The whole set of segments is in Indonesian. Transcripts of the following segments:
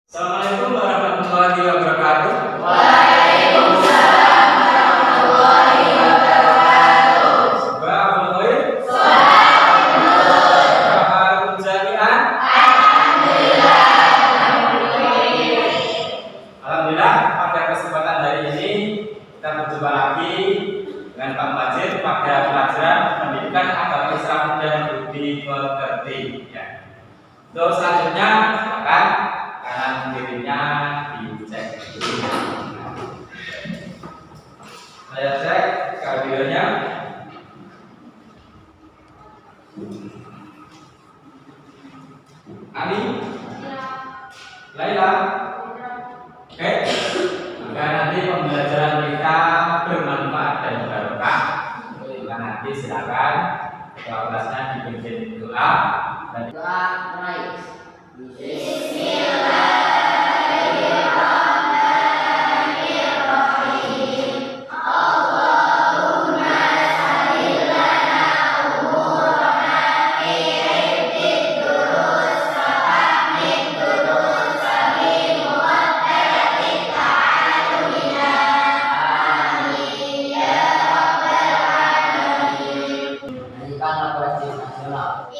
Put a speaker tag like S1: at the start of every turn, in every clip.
S1: Assalamualaikum warahmatullahi wabarakatuh.
S2: Waalaikumsalam warahmatullahi wabarakatuh.
S1: Ba'abul khair. Ba'abul jami'an. Alhamdulillah, pada kesempatan hari ini kita berjumpa lagi dengan Pak Majid pada pelajaran pendidikan agama Islam dan budi pekerti. Untuk selanjutnya, silakan kanan kirinya dicek dulu. Saya cek kehadirannya. Ani, Laila, oke. Maka nanti pembelajaran kita bermanfaat dan barokah. Maka nanti silakan ketua kelasnya dipimpin doa dan
S2: Doa mulai.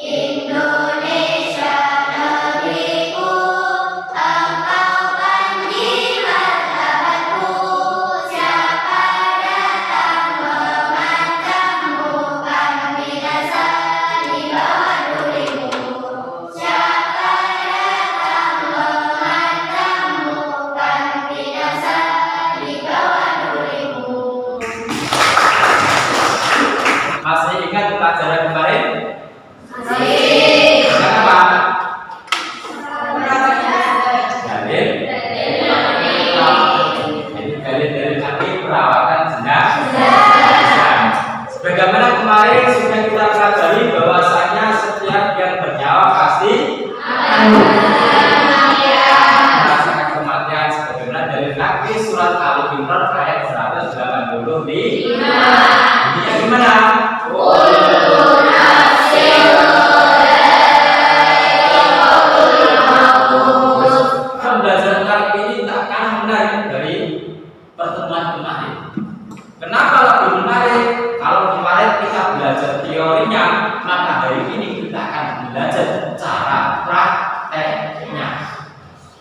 S3: Indonesia negeriku, engkau panjiran martabatku. Siapa datang mengancammu, kan binasa di bawah durimu. Siapa datang mengancammu, kan binasa di bawah durimu.
S1: masih ingat pelajaran kemarin?
S3: Masih.
S1: Kenapa? Dalil. Dalil arti perawatan jenazah. Sebagaimana kemarin sudah kita pelajari bahwasanya setiap yang bernyawa pasti merasakan kematian sebagaimana dari hadis surat Al-Imran ayat 180 di bunyinya gimana? Pembelajaran kali ini tak kalah menarik dari pertemuan kemarin. Kenapa lebih menarik? Kalau kemarin kita belajar teorinya, maka hari ini kita akan belajar cara prakteknya.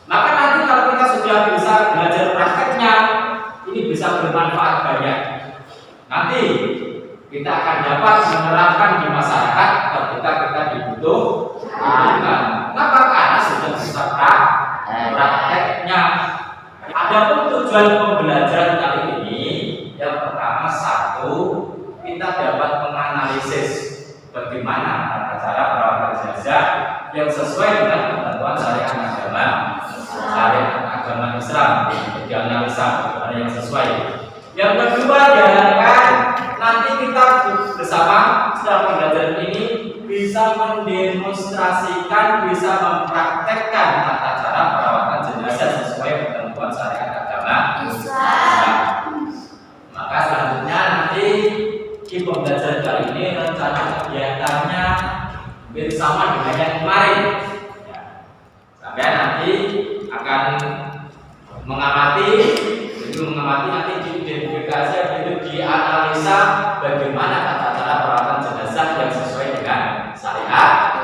S1: Maka nanti kalau kita sudah bisa belajar prakteknya, ini bisa bermanfaat banyak. Nanti kita akan dapat menerapkan di masyarakat ketika kita dibutuhkan. Kenapa? Karena sudah bisa prakteknya. Adapun tujuan pembelajaran kali ini, yang pertama satu, kita dapat menganalisis bagaimana tata cara perawatan jenazah yang sesuai dengan ketentuan syariat agama Islam. Dianalisa bagaimana yang sesuai. Yang kedua, diharapkan nanti kita bersama setelah pembelajaran ini bisa mendemonstrasikan, bisa mempraktekkan tata cara perawatan jenazah sesuai ketentuan syariat agama Islam. Maka selanjutnya nanti di pembelajaran kali ini rencana kegiatannya hampir sama dengan yang kemarin. Sampai nanti akan mengamati nanti diidentifikasi itu dianalisa bagaimana tata cara perawatan jenazah yang sesuai dengan syariat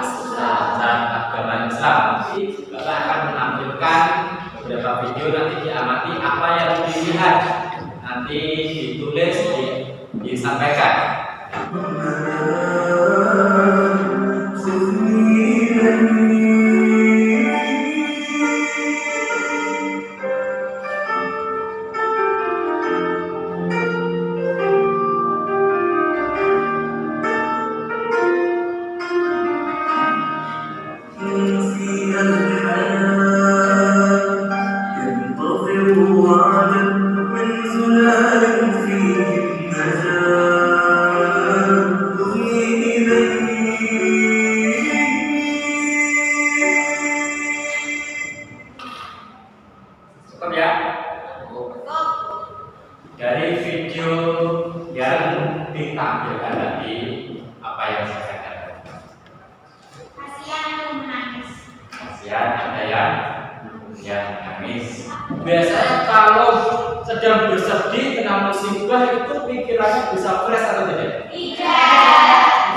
S1: agama Islam. Nanti Bapak akan menampilkan beberapa video, nanti diamati apa yang dilihat, nanti ditulis, disampaikan. Cukup ya? Dari video yang ditampilkan tadi, apa yang saya katakan?
S3: Kasihan aku menangis.
S1: Kasihan ada yang Ya, nangis. Biasanya kalau sedang bersedih kena musibah itu pikirannya bisa fresh atau tidak?
S3: Tidak.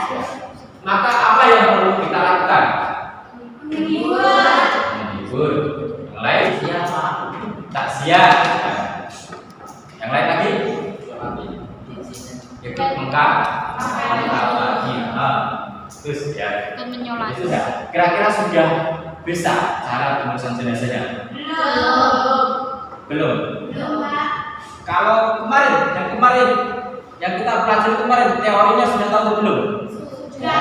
S1: Maka apa yang perlu kita lakukan?
S3: Menghibur.
S1: Menghibur. Yang lain siapa? Takziah. Yang lain lagi? Ikut mengkap lagi. Terus ya.
S2: Dan menyolat.
S1: Itu sudah. Kira-kira sudah bisa cara pengurusan jenazahnya? Belum.
S3: Pak.
S1: Kalau kemarin yang kita pelajari kemarin teorinya sudah tahu belum?
S3: Sudah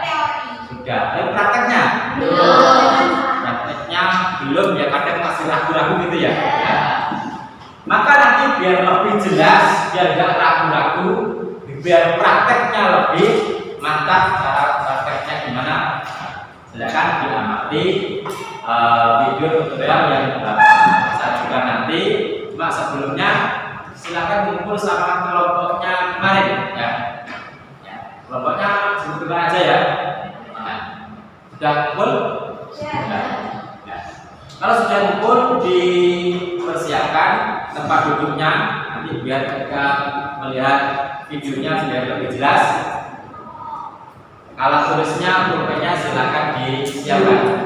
S3: teori.
S1: Sudah. Tapi prakteknya?
S3: Belum.
S1: Prakteknya belum ya, kadang masih ragu-ragu gitu ya. Maka nanti biar lebih jelas, biar nggak ragu-ragu, biar prakteknya lebih mantap, cara prakteknya gimana? Silakan diamati video tutorial yang saya juga nanti. Cuma sebelumnya silakan kumpul sama kelompoknya kemarin ya. Kelompoknya sebutkan aja ya. Sudah kumpul? Ya. Kalau sudah kumpul, dipersiapkan tempat duduknya nanti biar ketika melihat videonya biar lebih jelas. Kalau tulisnya, pulpennya silakan disiapkan.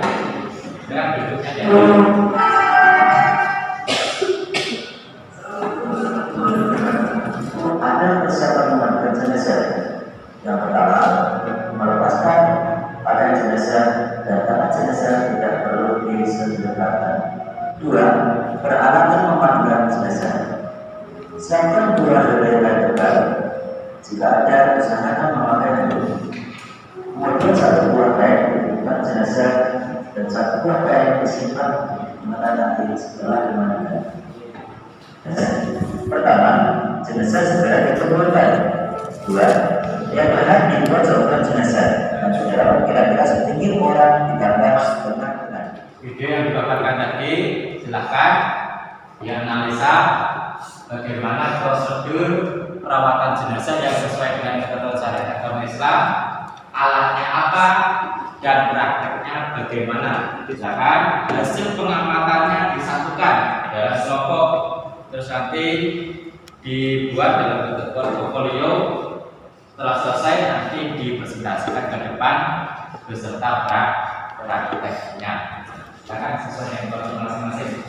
S1: Dan duduknya ya.
S4: Ada persiapan memandikan jenazah. Yang pertama, melepaskan pakaian jenazah dan tangan jenazah tidak perlu disediakan. Dua, peralatan memandikan jenazah. Siapkan 2 helai kain tebal. Jika ada, usahakan memakai handuk. Kemudian 1 buah kain diberikan jenazah dan 1 buah kain disimpan dimana nanti setelah dimandikan. Pertama, jenazah segera dikumpulkan. 2, yang berhak dipojokkan jenazah dan saudara kira-kira setinggi orang ditambah setengah dengan.
S1: Video yang dipaparkan tadi silakan dianalisa bagaimana prosedur perawatan jenazah yang sesuai dengan ketentuan syariat agama Islam, alatnya apa, dan prakteknya bagaimana. Silakan hasil pengamatannya disatukan dalam kelompok, terus nanti dibuat dalam bentuk portofolio. Setelah selesai nanti dipresentasikan ke depan beserta prakteknya. Silakan sesuai dengan portofolio masing-masing.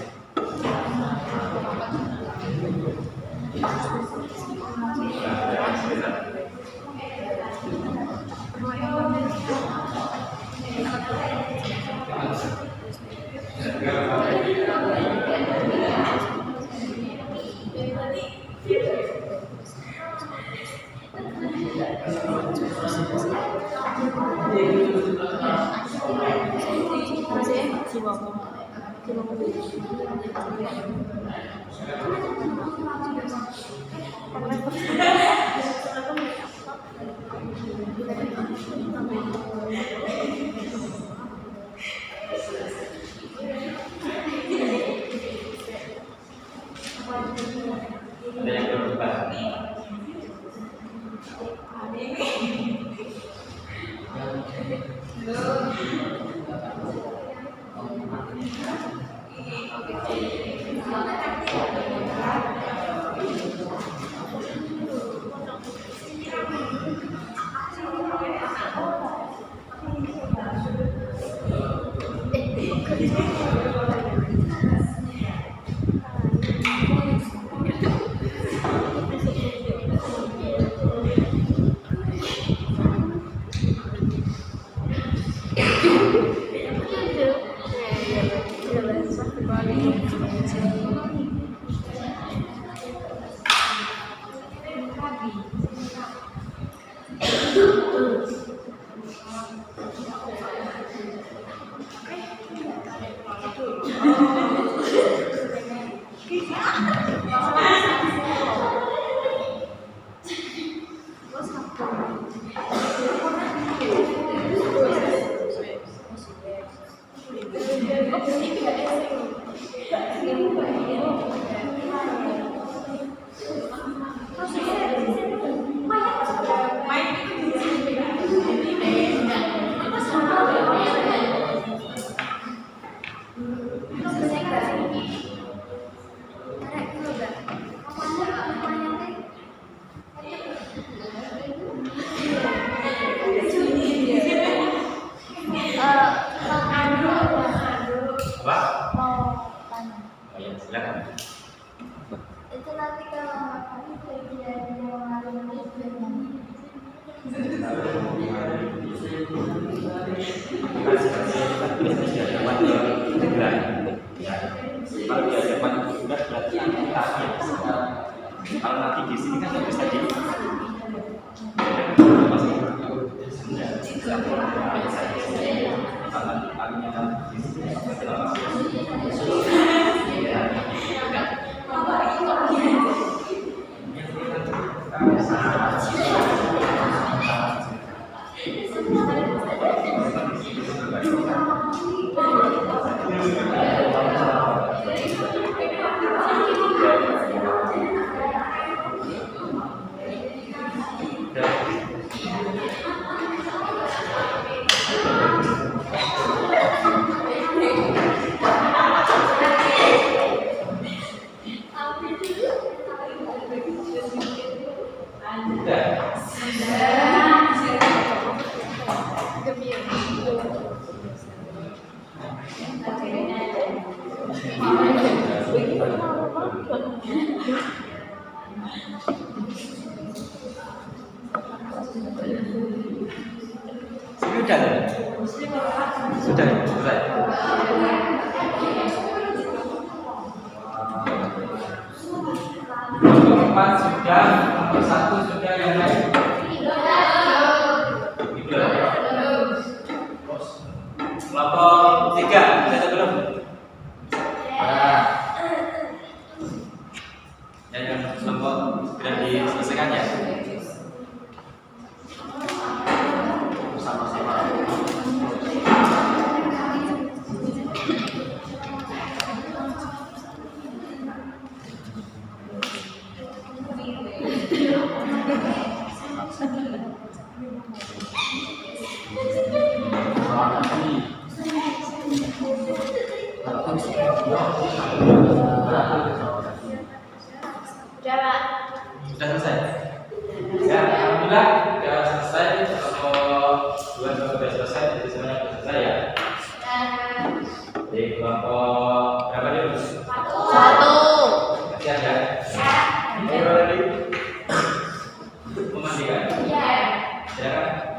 S1: Ada yang belum dibahas? Oh ya, silakan.
S3: Itu nanti kalau kami bagian yang lalu
S1: Kalau di hadapan sudah berarti aktivitasnya. Kalau nanti di sini kan bisa di sudah selesai. Nomor 4 sudah, nomor 1 sudah, yang lain kelompok 3 sudah belum? Yang kelompok sudah diselesaikan ya? Sama-sama. Sudah selesai. Ya, alhamdulillah sudah selesai. Kelompok 2 sudah selesai, jadi semuanya sudah selesai ya. Di kelompok berapa dulu? 1. Masih ada? Ayo lagi. Memandikan? Iya. Silakan.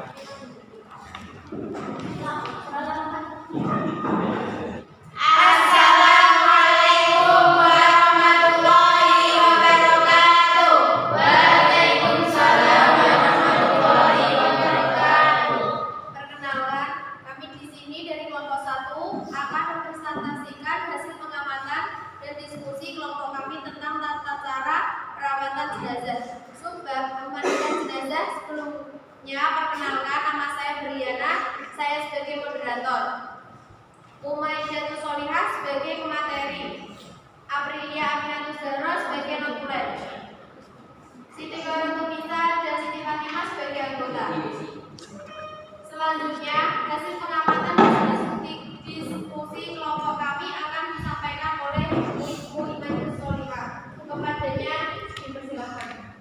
S3: Assalamualaikum warahmatullahi wabarakatuh. Waalaikumsalam warahmatullahi wabarakatuh. Perkenalkan, kami di sini dari kelompok 1 akan mempresentasikan hasil pengamatan dan diskusi kelompok kami tentang tata cara perawatan jenazah. Sumpah memandikan jenazah. Sebelumnya perkenalkan, nama saya Briana, saya sebagai moderator. Umayyatus Solihah sebagai pemateri, Aprilia Aminatus Zahra sebagai notulen, Siti Karantunisa dan Siti Fatimah sebagai anggota. Selanjutnya, hasil pengamatan dan diskusi kelompok kami akan disampaikan oleh Ibu Umayyatus Solihah. Kepadanya dipersilakan.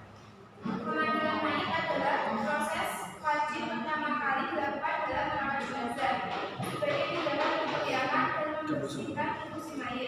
S3: Pemandikan mayit adalah proses wajib pertama kali dilakukan dalam merawat jenazah sebagai tindakan pemeriahan dan membersihkan tubuh si mayit.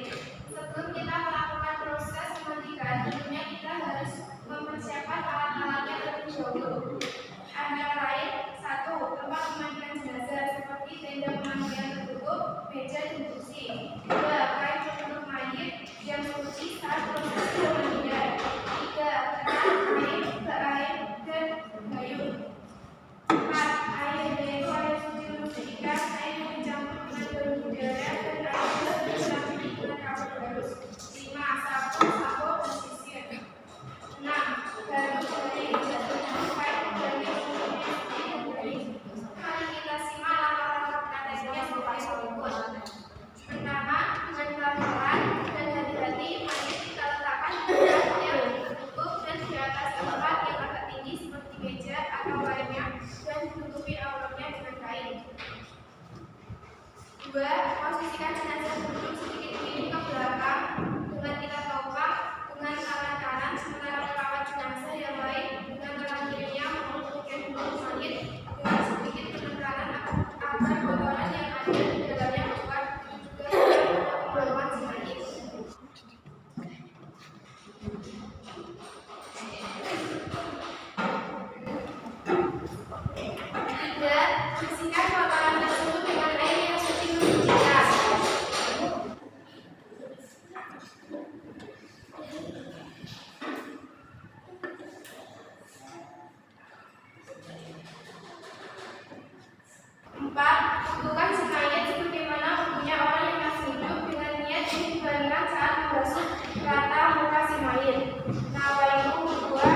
S3: basuh rata muka si mayit. Nawaitu berdua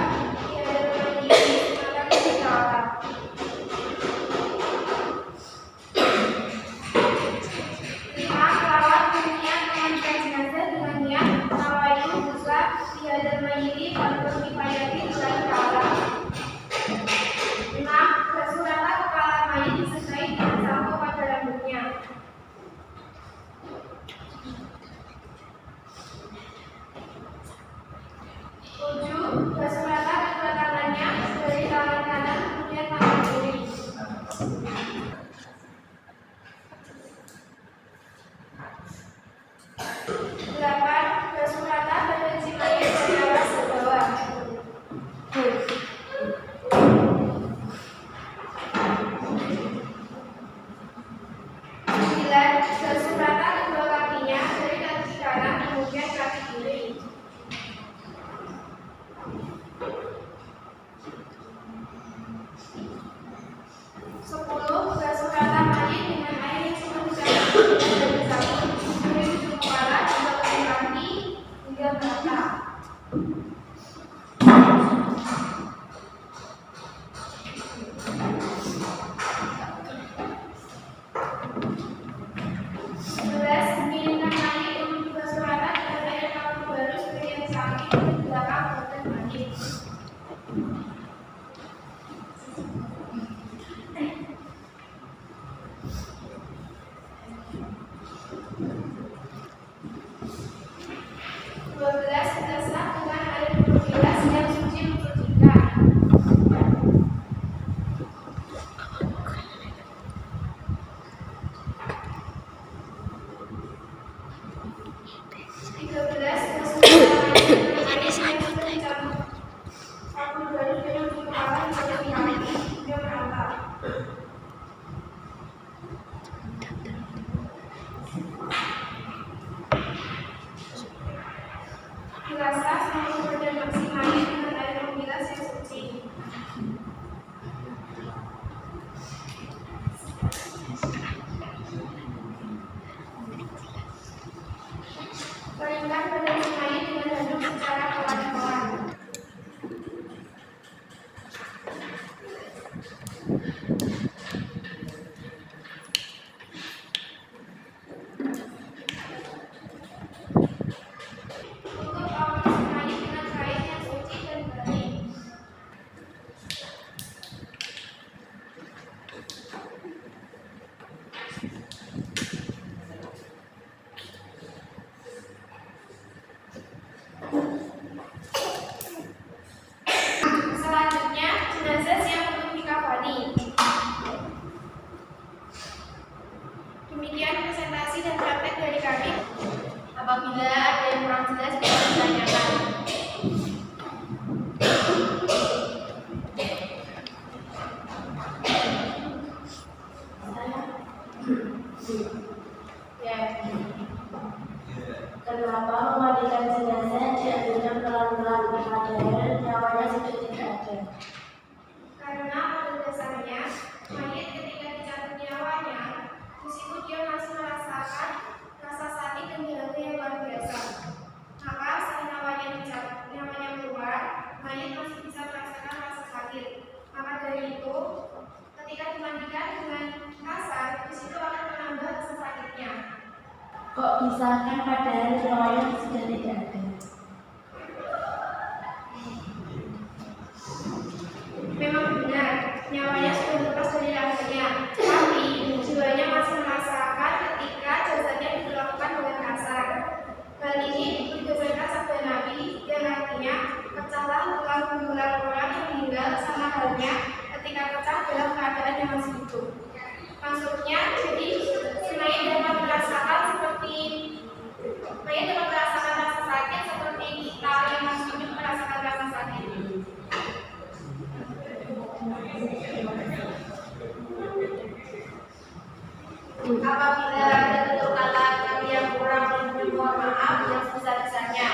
S3: tiada lagi maka ketika Allah. Lima, kelawat berniat memandikan jenazah dengan niat nawaitu berdua tiada lagi pada kifayati Tuhan Allah. Enam, basuh rata kepala mayit disertai dengan sampo pada rambutnya. 7. Basuh rata kedua tangannya dari tangan kanan kemudian tangan kiri. 8. Basuh rata badan si mayit dari atas ke bawah. 9. Basuh rata kedua kakinya dari kaki kanan kemudian kaki kiri. 10. Basuh rata mayit dengan air yang sudah dicampur dengan sabun dari ujung kepala hingga ujung kaki hingga merata. 11. Menginginkan mayit untuk dibasuh rata dengan air kapur baru seperti yang samping dan di belakang badan mayit. 12. Basah dengan air berbilas yang suci mensucikan. 13. Basuh rata mayit dengan air yang sudah dicampur sabun baru dari ujung kepala hingga kaki hingga merata. 13. Mengukur badan si mayit dengan air membilas yang suci. 14. Keringkan badan si mayit dengan handuk secara pelan-pelan. 'Tutup aurat si mayit dengan kain yang suci dan bersih. 'Selanjutnya, jenazah siap untuk dikafani. Demikian presentasi dan praktek dari kami. Apabila ada yang kurang jelas bisa ditanyakan. Ya.
S2: Kenapa memandikan jenazah diambilnya pelan-pelan padahal nyawanya sudah tidak ada?
S3: Karena pada dasarnya mayit ketika dicabut nyawanya, di situ dia masih merasakan rasa sakit dan dahaga yang luar biasa. Maka saat nyawanya dicabut, nyawanya keluar, mayit masih bisa merasakan rasa sakit. Maka dari itu, ketika dimandikan dengan kasar, di situ akan menambah rasa sakitnya.
S2: Kok bisa kan padahal nyawanya sudah tidak ada?
S3: Memang benar, nyawanya sudah lepas dari raganya, tapi jiwanya masih merasakan ketika jasadnya diperlakukan dengan kasar. Hal ini berdasarkan sabda Nabi yang artinya pecahlah tulang belulang orang yang meninggal sama halnya ketika pecah dalam keadaan yang masih hidup. Maksudnya, jadi si mayit dapat merasakan rasa sakit seperti kita yang masih hidup merasakan rasa sakit. Apabila ada tutur kata kami yang kurang dan mohon maaf yang sebesar-besarnya.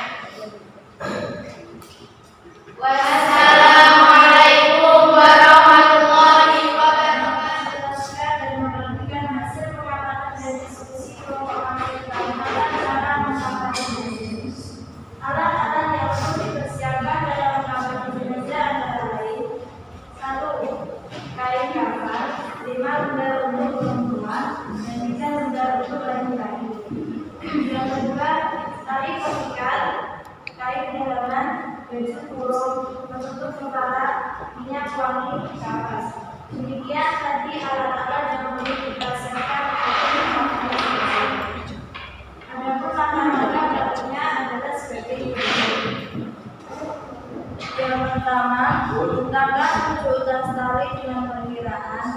S3: Wassalamualaikum warahmatullahi wabarakatuh. Dan menantikan hasil pemakaman dan diskusi kelompok kami tentang cara mencapai
S2: baju kurung, menutup kepala, minyak wangi, kapas. Demikian tadi alat-alat yang perlu kita siapkan untuk melakukan. Adapun langkah-langkah berikutnya adalah sebagai berikut. Yang pertama, gunakan 7 utas tali dengan perkiraan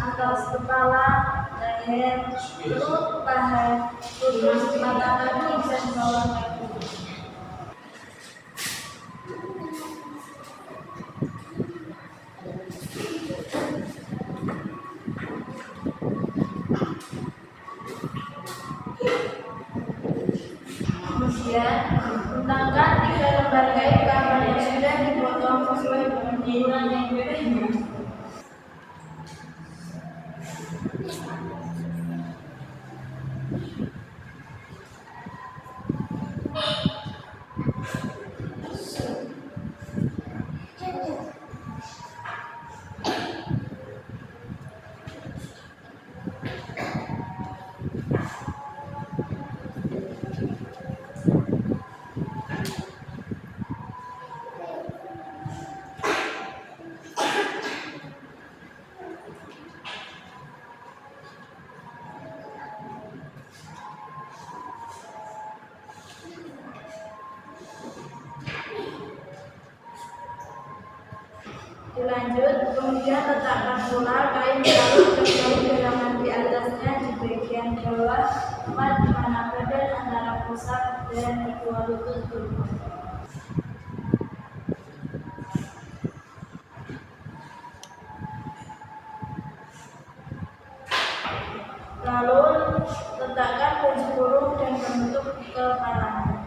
S2: atas kepala, leher, perut, paha, lutut, mata kaki, dan bawah kaki. Kemudian, gunakan 3 lembar kain kafan yang sudah dipotong sesuai dengan ukuran yang berbeda. Dilanjut, kemudian letakkan pula kain sarung terkait gerangan di atasnya di bagian bawah tempat di mana badan antara pusat dan kedua lutut bertemu. Lalu letakkan baju kurung dan penutup kepalanya.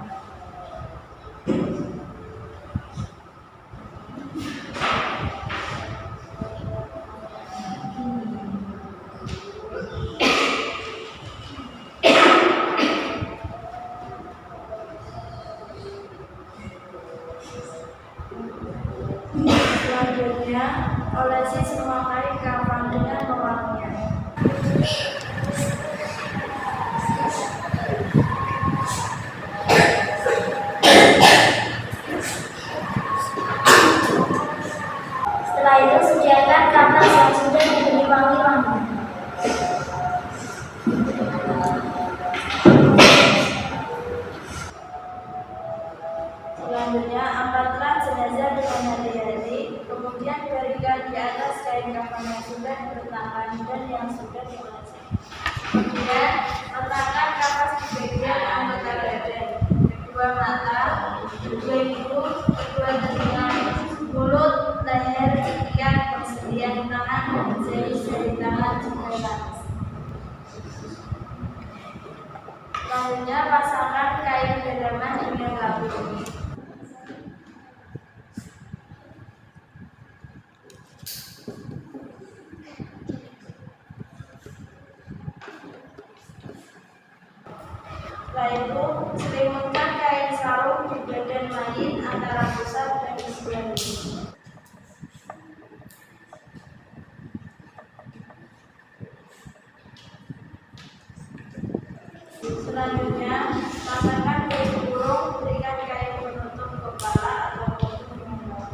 S2: Selanjutnya, olesi semua kain kafan dengan pewangian. Setelah itu, sediakan kertas yang sudah diberi wangi-wangi. Selanjutnya, angkatlah jenazah dengan hati-hati, kemudian berikan di atas kain kafan yang sudah diletakkan dan yang sudah diolesi. Kemudian, letakkan kapas di bagian anggota badan, kedua mata, kedua hidung, kedua telinga, mulut, leher, ikat, persediaan tangan, dan jari tangan juga tangan. Selanjutnya, pasangkan kain gerangan dengan rapi. Setelah itu, selimutkan kain sarung di badan mayit antara pusat dan kedua lutut. Selanjutnya, pasangkan baju kurung, berikan kain penutup kepala atau penutup dengan bawah.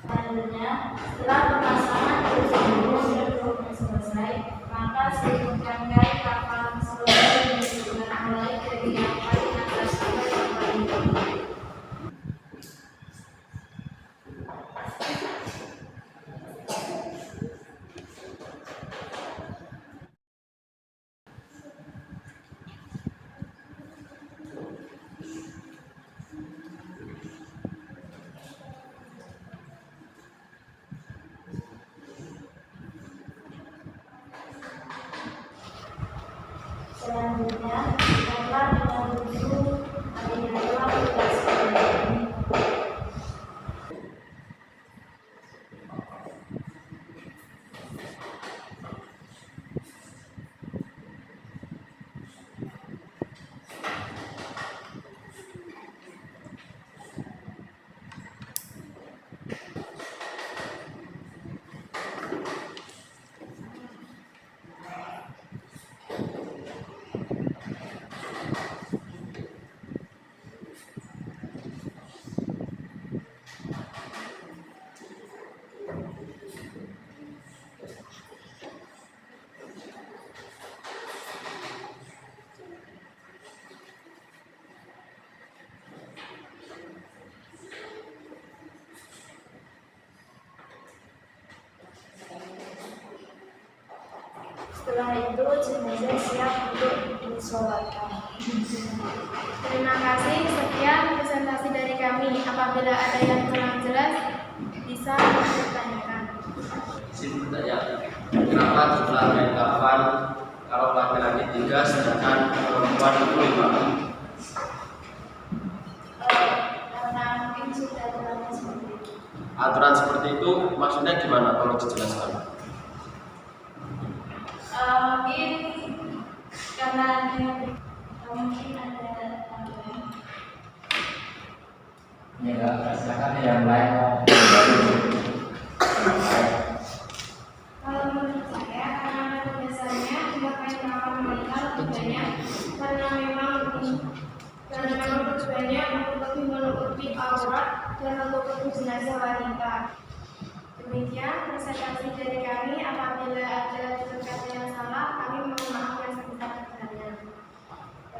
S2: Selanjutnya, setelah pemasangan baju kurung dan kurung selesai, maka selimutkan kain kafan selesai dengan mulai dari yang paling atas sampai yang paling bawah. Selanjutnya, setelah dengan tujuh hari-hari tugas ini. Setelah itu jenazah siap untuk disolatkan.
S3: Terima kasih. Sekian presentasi dari kami. Apabila ada yang kurang jelas, bisa ditanyakan.
S5: Izin bertanya, kenapa jumlah kain kafan kalau laki-laki 3 sedangkan perempuan itu 5?
S2: Karena mungkin sudah terlalu seperti itu.
S5: Aturan seperti itu maksudnya gimana? Tolong dijelaskan.
S2: Mungkin karena mungkin ada
S1: Ya, silakan yang lain.
S3: Kalau menurut saya, karena biasanya jumlah kain kafan wanita lebih banyak karena memang tujuannya untuk lebih menutupi aurat dan menutupi jenazah wanita. Demikian presentasi dari kami. Apabila ada kata yang salah, kami mohon maaf yang sebesar-besarnya.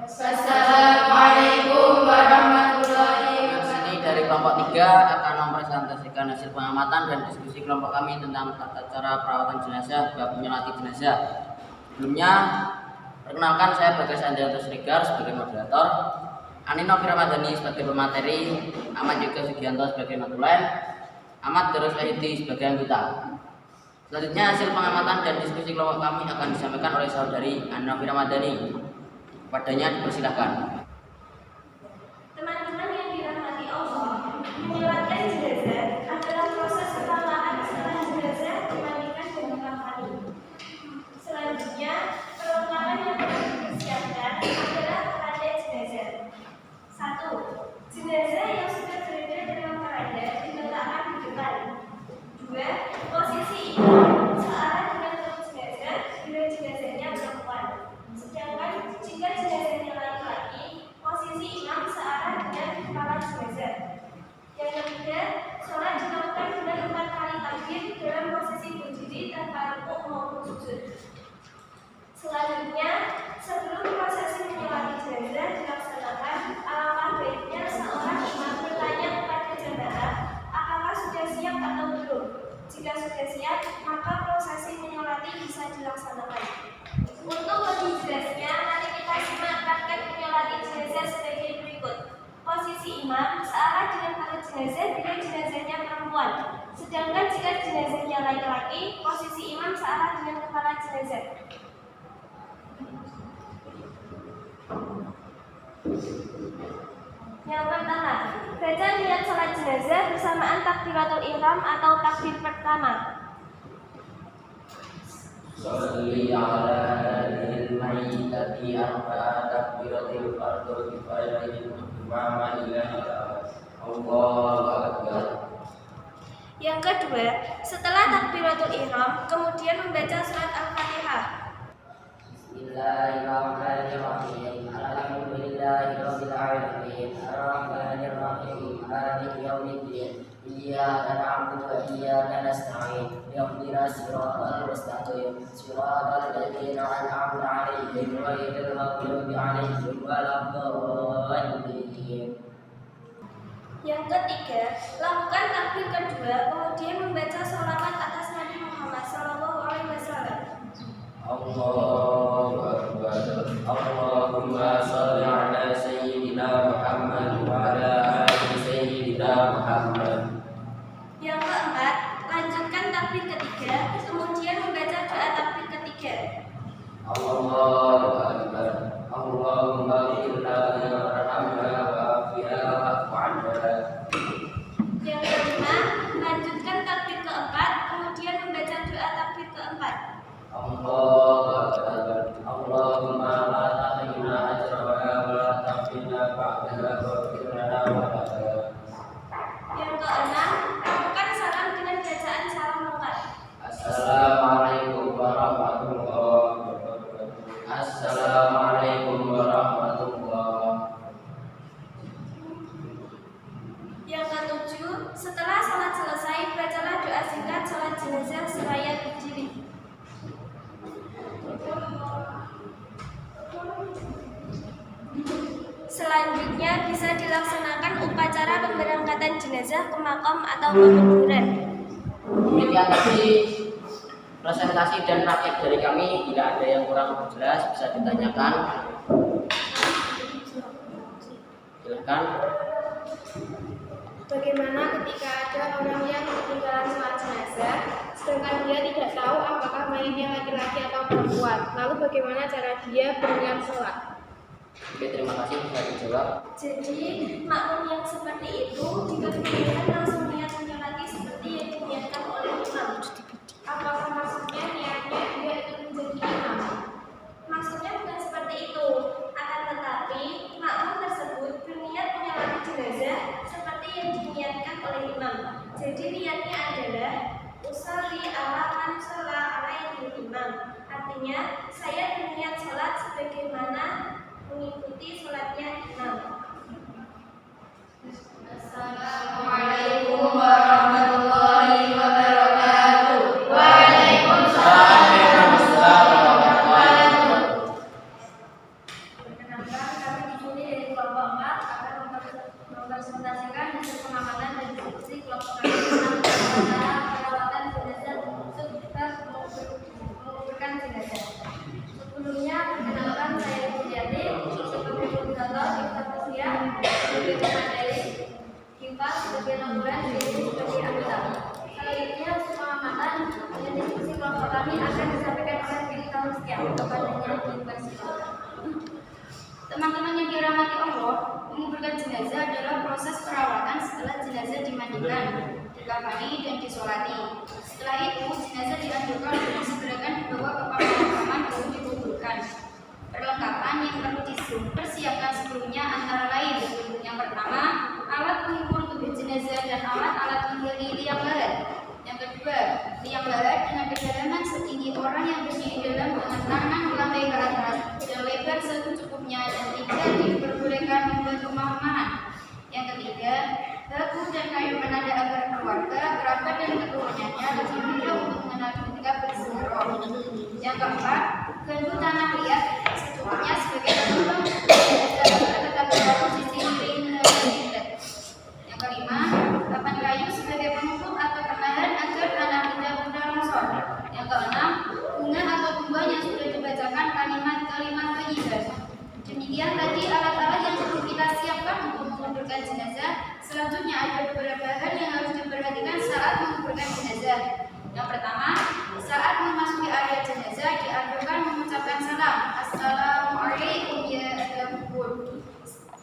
S6: Assalamualaikum warahmatullahi wabarakatuh. Dari kelompok 3 akan mempresentasikan hasil pengamatan dan diskusi kelompok kami tentang tata cara perawatan jenazah bab menyolati jenazah. Sebelumnya, perkenalkan saya Bagas Andrianto Sregar sebagai moderator, Ani Novi Ramadhani sebagai pemateri, Ahmad Yoga Sugianto sebagai notulen, Ahmad Darus Ahiti sebagai anggota. Selanjutnya hasil pengamatan dan diskusi kelompok kami akan disampaikan oleh saudari Ani Novi Ramadhani. Padanya dipersilahkan.
S2: teman-teman yang dirahmati Allah, menyolatkan jenazah adalah proses perlahan setelah jenazah dimandikan dan dikafani. Selanjutnya, perlengkapan yang perlu dipersiapkan adalah keranda jenazah. 1. Jenazah yang sudah berada dalam keranda diletakkan di depan. 2. Posisi imam searah dengan perut jenazah bila jenazahnya perempuan. Sedangkan jika jenazahnya laki-laki, posisi imam searah dengan kepala jenazah. Yang ketiga, sholat dilakukan dengan 4 kali takbir dalam posisi berdiri tanpa rukuk maupun sujud. Selanjutnya, sebelum prosesi menyolati jenazah dilaksanakan, alangkah baiknya seorang imam bertanya kepada jamaah apakah sudah siap atau belum. Jika sudah siap, maka prosesi menyolati bisa dilaksanakan. Untuk lebih jelasnya, mari kita simak praktek menyolati jenazah sebagai berikut. Posisi imam searah dengan perut jenazah bila jenazahnya perempuan. Sedangkan jika jenazahnya laki-laki, posisi imam searah dengan kepala jenazah. Yang pertama, baca niat salat jenazah bersamaan takbiratul ihram atau takbir pertama.
S6: Sholli ala hadhil mayyitati arba'a takbiratil fardhu kifayah mama ilaha Allahu akbar.
S2: Yang kedua, setelah takbiratul ihram, kemudian membaca surat Al-Fatihah.
S6: Bismillahirrahmanirrahim. Alhamdulillahirabbil alamin. Arrahmanirrahim. Maliki yaumiddin. Iyyaka na'budu wa iyyaka nasta'in. Ihdinas siratal mustaqim. Siratal ladzina an'amta 'alaihim ghairil maghdubi 'alaihim waladdallin.
S2: Yang ketiga, lakukan takbir kedua, kemudian membaca sholawat atas Nabi Muhammad SAW.
S6: Allahu akbar. Allahumma shalli ala sayyidina Muhammad wa ala ali sayyidina Muhammad.
S2: Yang keempat, lanjutkan takbir ketiga, kemudian membaca doa takbir ketiga.
S6: Allahu akbar. Allahumma ighfir lana warhamna wa'afina wa'fu 'anna.
S2: Yang kelima, lanjutkan takbir keempat, kemudian membaca doa takbir keempat.
S6: Allahu akbar. Allahumma la tahrimna ajraha wa la tahrimna ba'daha waghfir lana wa lana.
S2: Yang keenam, lakukan salam dengan bacaan salam lengkap.
S6: Assalamualaikum warahmatullahi wabarakatuh. Assalamualaikum warahmatullahi.
S2: Yang ketujuh, setelah salat selesai, bacalah doa singkat salat jenazah seraya berdiri. Selanjutnya bisa dilaksanakan upacara pemberangkatan jenazah ke makam atau pekuburan.
S6: Demikian tadi presentasi dan praktek dari kami. Bila ada yang kurang jelas bisa ditanyakan. Silakan.
S3: Bagaimana ketika ada orang yang ketinggalan sholat jenazah, sedangkan dia tidak tahu apakah mayitnya laki-laki atau perempuan? Lalu bagaimana cara dia berniat sholat?
S6: Oke, terima kasih. Bisa dijawab.
S2: Jadi makmum yang seperti itu jika kemudian langsung niat menyolati seperti yang diniatkan oleh imam. Apakah maksudnya niatnya dia ikut menjadi imam? Maksudnya bukan seperti itu. Akan tetapi makmum tersebut berniat menyolati jenazah seperti yang diniatkan oleh imam. Jadi niatnya adalah usolli ala man sholla alaihi imam. Artinya saya berniat sholat sebagaimana mengikuti sholatnya imam.
S3: Assalamualaikum warahmatullahi wabarakatuh.
S2: Perkenalkan, kami di sini dari kelompok 4 akan mempresentasikan hasil pengamatan dan diskusi kelompok kami tentang cara perawatan jenazah serta menguburkan jenazah. Sebelumnya, perkenalkan saya Juliati sebagai koordinator Hifdz Usia, sebagai pemateri Hifdz sebagai lemburan jadi sebagai anggota. Selanjutnya, pengamatan dan diskusi kelompok kami akan disampaikan oleh Billy Talustia kepadanya di Universitas.
S3: Teman-teman yang dirahmati Allah, menguburkan jenazah adalah proses perawatan setelah jenazah dimandikan, dikafani dan disolati. Setelah itu, jenazah dianjurkan untuk disegerakan dibawa ke pemakaman baru dikuburkan. Perlengkapan yang perlu dipersiapkan sebelumnya antara lain: yang pertama, alat pengukur tubuh jenazah dan alat-alat penggili liang lahat. Yang kedua, liang lahat dengan kedalaman setinggi orang yang berdiri dalam dengan tangan melambai ke atas dan lebar secukupnya. Yang ketiga, diperbolehkan membuat pemahaman. Yang ketiga, batu dan kayu penanda agar keluarga, kerabat dan keturunannya lebih mudah untuk mengenal ketika berziarah. Yang keempat, gandul tanah liat secukupnya sebagai penutup tetapi posisi miring kiblat. Yang kelima, papan kayu sebagai penutup atau penahan agar tanah tidak mudah longsor. Yang keenam, bunga atau buah yang sudah dibacakan kalimat-kalimat thayyibah. Demikian tadi alat-alat yang perlu kita siapkan untuk menguburkan jenazah. Selanjutnya ada beberapa hal yang harus diperhatikan saat menguburkan jenazah. Yang pertama, saat memasuki area jenazah dianjurkan mengucapkan salam, Assalamualaikum ya ahli kubur.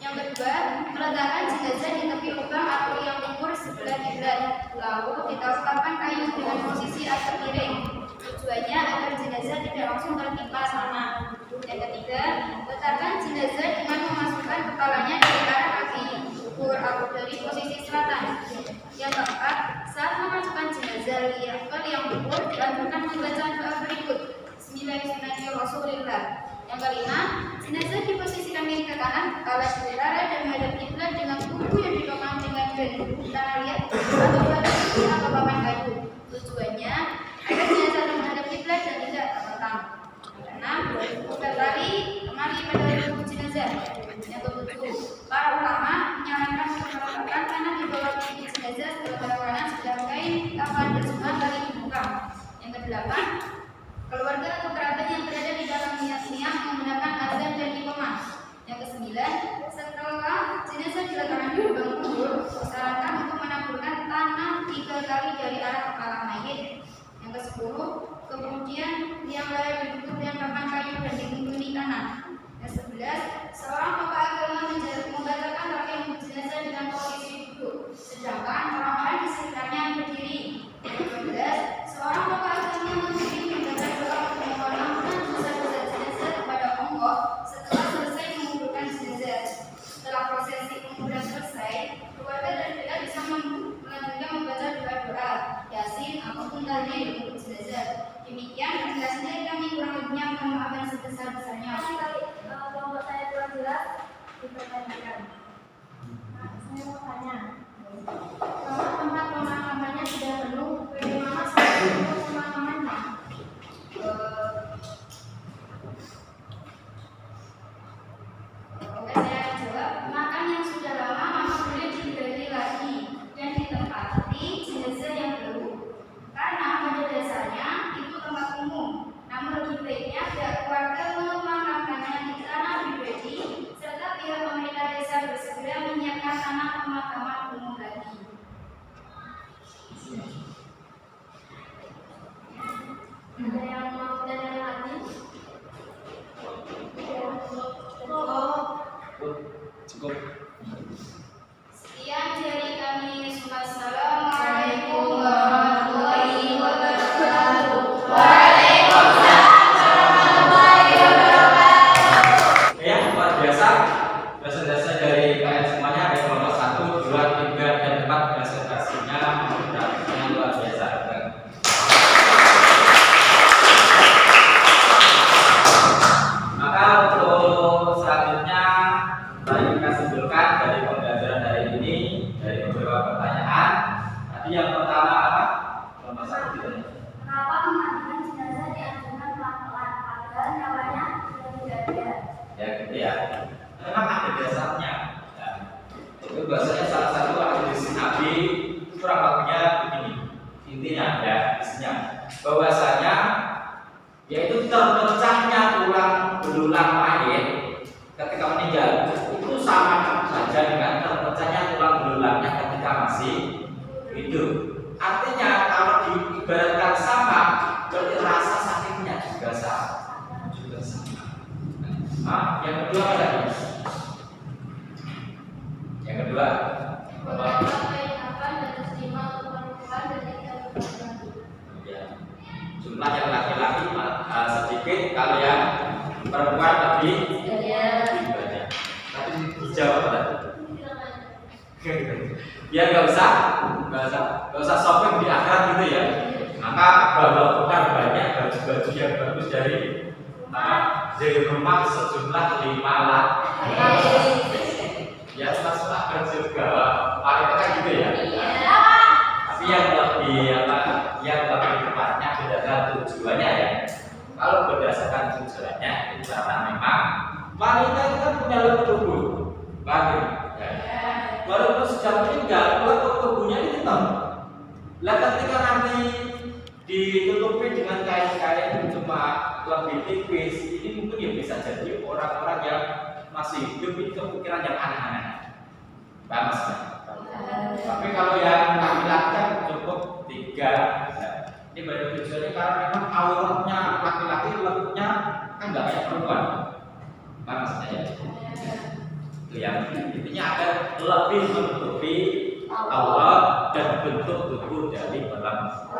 S3: Yang kedua, meletakkan jenazah di tepi lubang atau liang kubur sebelah kiblat. Lalu ditaruhkan kayu dengan posisi agak miring. Tujuannya agar jenazah tidak langsung tertimpa tanah. Yang ketiga, letakkan jenazah dengan memasukkan kepalanya dari arah kaki kubur atau dari posisi selatan. Yang keempat, saat memasukkan jenazah ke liang kubur dianjurkan membaca doa berikut: Bismillahirrahmanirrahim. Yang kelima, jenazah diposisikan kiri ke kanan, kepala ke utara dan menghadap kiblat dengan tubuh yang ditopang dengan gandul tanah liat atau batu atau papan kayu. Tujuannya agar jenazah menghadap kiblat dan tidak terlentang. Yang keenam, putar tali kemari pada tubuh jenazah. Yang ketujuh, para ulama menyarankan untuk meletakkan tanah di bawah tubuh jenazah sebelah kanan sebelah kain kafan bersama tali dibuka. Yang kedelapan, keluarga atau kerabat yang berada di dalam liang menggunakan azan dan iqamah. Yang kesembilan, setelah jenazah diletakkan di lubang kubur, disarankan untuk menaburkan tanah 3 kali dari arah kepala mayit. Yang kesepuluh, kemudian liang lahat ditutup dengan papan kayu dan dilindungi tanah. Yang 11, seorang tokoh agama membacakan rakam jenazah dengan posisi duduk, sedangkan orang-orang di sekitarnya berdiri. Yang 12, seorang tokoh agama membaca doa untuk memohon ampunan dosa-dosa jenazah kepada Allah setelah selesai menguburkan jenazah. Setelah prosesi penguburan selesai, keluarga dan dekat bisa melanjutkan membaca doa-doa Yasin ataupun tahlil untuk jenazah. Demikian penjelasan dari kami, kurang lebihnya mohon maaf yang sebesar-besarnya.
S2: Kelompok saya kurang jelas dipertanyakan. Saya mau tanya, kalau tempat pemakamannya sudah penuh, bagaimana cara untuk pemakamannya?
S3: Oke, saya jawab. Makan yang sudah lama maka boleh digali lagi dan ditempati jenazah yang baru. Karena pada dasarnya itu tempat pemakaman umum lagi. Ada yang mau tanya lagi?
S5: Cukup.
S3: Sekian dari kami. Wassalamualaikum warahmatullahi wabarakatuh. Waalaikumsalam warahmatullahi wabarakatuh.
S1: Ya, luar biasa. Presentasi dari kalian semuanya ada kelompok 1, 2, 3, dan 4. Presentasinya luar biasa. Maka untuk selanjutnya mari kita simpulkan dari pembelajaran hari ini dari beberapa pertanyaan. Tadi yang pertama apa? Kelompok 1 ditanya.
S2: Kenapa memandikan jenazah dianjurkan pelan-pelan padahal nyawanya sudah tidak ada?
S1: Ya gitu ya. Memang ada dasarnya. Ya. Itu bahasanya salah satu hadis Nabi kurang lebihnya begini. Intinya ya, isinya bahwasanya yaitu terpecahnya tulang belulang mayit ketika meninggal itu sama saja dengan terpecahnya tulang belulangnya ketika masih hidup. Artinya kalau diibaratkan sama, berarti rasa sakitnya juga sama. Nah, yang kedua apa tadi? Yang kedua,
S3: Beberapa perlengkapan dan terima untuk perempuan dan tidak berlaki.
S1: ya, jumlah yang laki-laki sedikit, kalau yang perempuan lebih banyak. Tapi dijawab apa tadi? Biar nggak usah shopping di akhirat gitu ya. Maka bawa bekal banyak baju-baju yang bagus dari rumah sejumlah 5 lat. Ya suka juga paling kan gitu ya. Tapi yang lebih tepatnya berdasarkan tujuannya ya. Kalau berdasarkan tujuannya itu karena memang wanita itu kan punya lebih tubuh, bagus. Ya. Walaupun sudah meninggal, kalau tubuhnya itu hitam. Lah ketika nanti ditutupi dengan kain-kain cuma lebih tipis, ini mungkin ya bisa jadi orang-orang yang masih hidup itu pikiran yang aneh-aneh. Paham Mas? Tapi kalau yang laki-laki kan cukup 3. Ya. Ini baru tujuannya karena memang auratnya laki-laki bentuknya kan nggak kayak perempuan. Paham maksudnya ya? Itu yang intinya agar lebih menutupi aurat dan bentuk tubuh dari perempuan.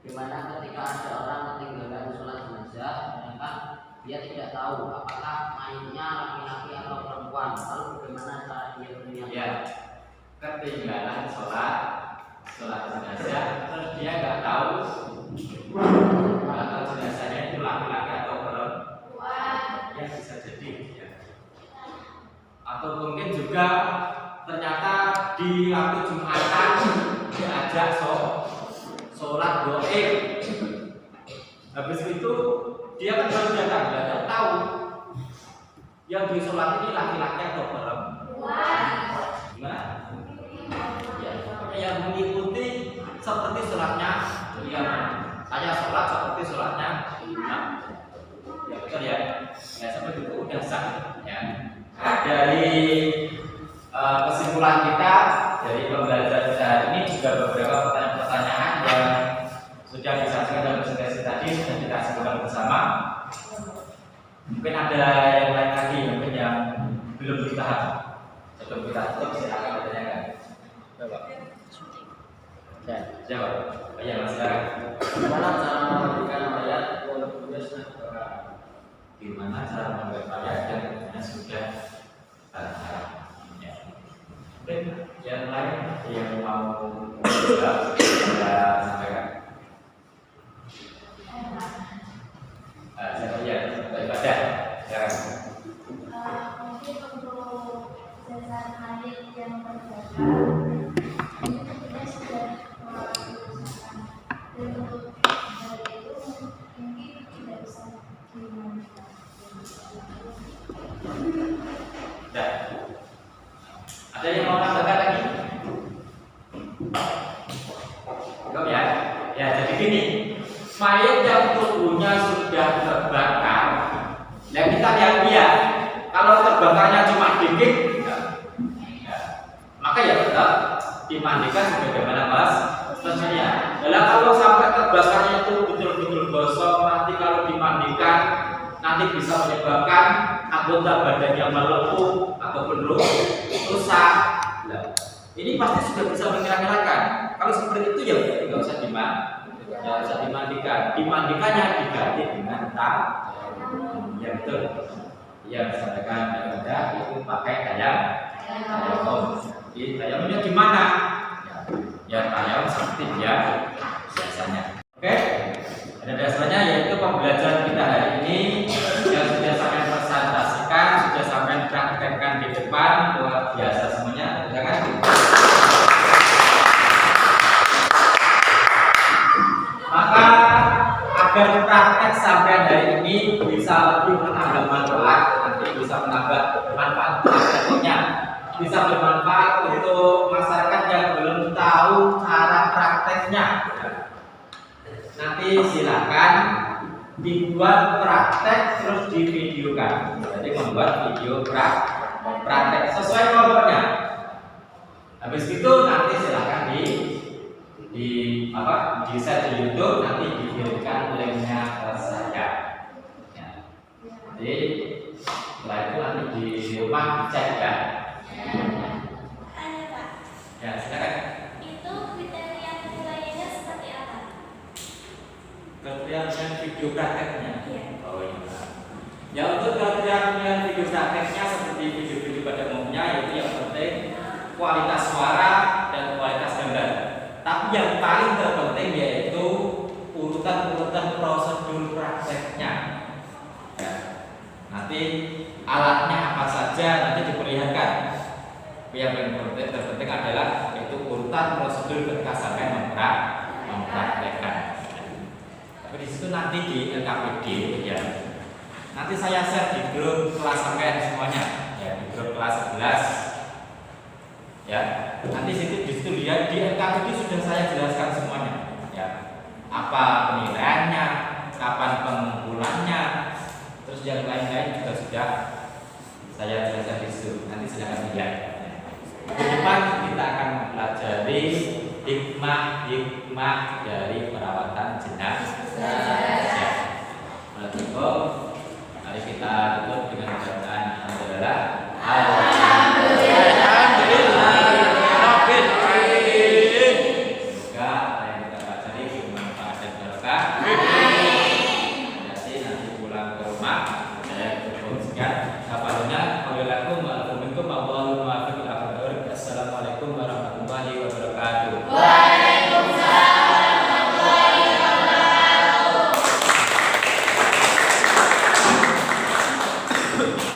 S6: Dimana ketika ada orang ketinggalan sholat jenazah, sedangkan dia tidak tahu apakah mayitnya laki-laki atau perempuan, lalu bagaimana cara dia berniat?
S1: Ya, ketinggalan sholat jenazah, terus dia nggak tahu kalau jenazahnya itu laki-laki atau perempuan, ya bisa jadi. Ya. Atau mungkin juga ternyata di waktu Jumatan diajak sholat goib. Habis itu dia kan baru datang, nggak tahu yang di sholat ini laki-laki atau perempuan. Gimana? Ya, yang mengikuti seperti sholatnya dia. Saya sholat seperti sholatnya imam. Ya betul ya. Ya seperti itu udah sah. Ya. Dari kesimpulan kita dari pembelajaran kita hari ini juga beberapa pertanyaan-pertanyaan yang sudah disampaikan dalam presentasi tadi sudah kita simpulkan bersama. Mungkin ada yang lain lagi mungkin yang belum dibahas. Sebelum kita tutup silakan bertanyakan. Jawab. Ya Mas silakan.
S5: Gimana cara memberikan mayat walaupun dia sudah
S1: Gimana cara membuat mayat dan kemudian sudah ya. Mungkin yang lain yang mau jawab kita sampaikan. Siapa ya? Daripada silakan.
S2: Mungkin untuk jenazah mayit yang terbakar ini tentunya sudah melalui usaha dan untuk dari itu mungkin tidak bisa dimanfaatkan.
S1: Dah. Ada yang mau tambahkan lagi? Cukup ya? Ya jadi gini, mayat yang tubuhnya sudah terbakar, yang kita lihat dia Kalau terbakarnya cuma dikit, maka ya tetap dimandikan sebagaimana Mas mestinya. Dalam kalau sampai terbakarnya itu betul-betul gosong, nanti kalau dimandikan nanti bisa menyebabkan anggota badannya melepuh ataupun rusak. Nah, ini pasti sudah bisa mengira-ngirakan. Kalau seperti itu ya berarti nggak usah dimandikan. Dimandikannya diganti dengan ya betul. Ya misalkan ada itu pakai tayamum. Jadi tayamumnya gimana? Ya tayamum seperti biasanya. Oke? Ada dasarnya yaitu pembelajaran kita hari ini yang sudah sampai presentasikan, sudah sampai praktekkan di depan, luar biasa semuanya, ya kan? Maka agar praktek sampai hari ini bisa lebih menambah manfaat, nanti bisa menambah manfaat prakteknya, bisa bermanfaat untuk masyarakat yang belum tahu cara prakteknya. Nanti silakan dibuat praktek terus divideokan. Jadi membuat video praktek sesuai kelompoknya. Habis itu nanti silakan di share di YouTube, nanti dikirimkan linknya ke saya. Ya. Jadi setelah itu nanti di rumah dicek ya. Ya silakan.
S2: Itu kriteria penilaiannya seperti apa?
S1: Kriteria video prakteknya.
S2: Iya.
S1: Oh iya. Ya untuk kriteria video prakteknya seperti video-video pada umumnya, yaitu yang penting kualitas suara dan kualitas gambar. Tapi yang paling terpenting yaitu urutan-urutan prosedur prakteknya. Ya. Nanti alatnya apa saja nanti diperlihatkan. Yang terpenting adalah itu urutan prosedur ketika sampai mempraktekkan. Tapi di situ nanti di LKPD ya. Nanti saya share di grup kelas sampean semuanya, ya di grup kelas 11. Ya, nanti di situ lihat di LKPD sudah saya jelaskan semuanya. Ya, apa penilaiannya, kapan pengumpulannya, terus yang lain-lain juga sudah saya jelaskan di situ. Nanti silakan lihat. Di depan kita akan mempelajari hikmah dari perawatan jenazah. Mari kita tutup dengan bacaan alhamdulillah. Semoga apa yang kita pelajari bermanfaat dan berkah.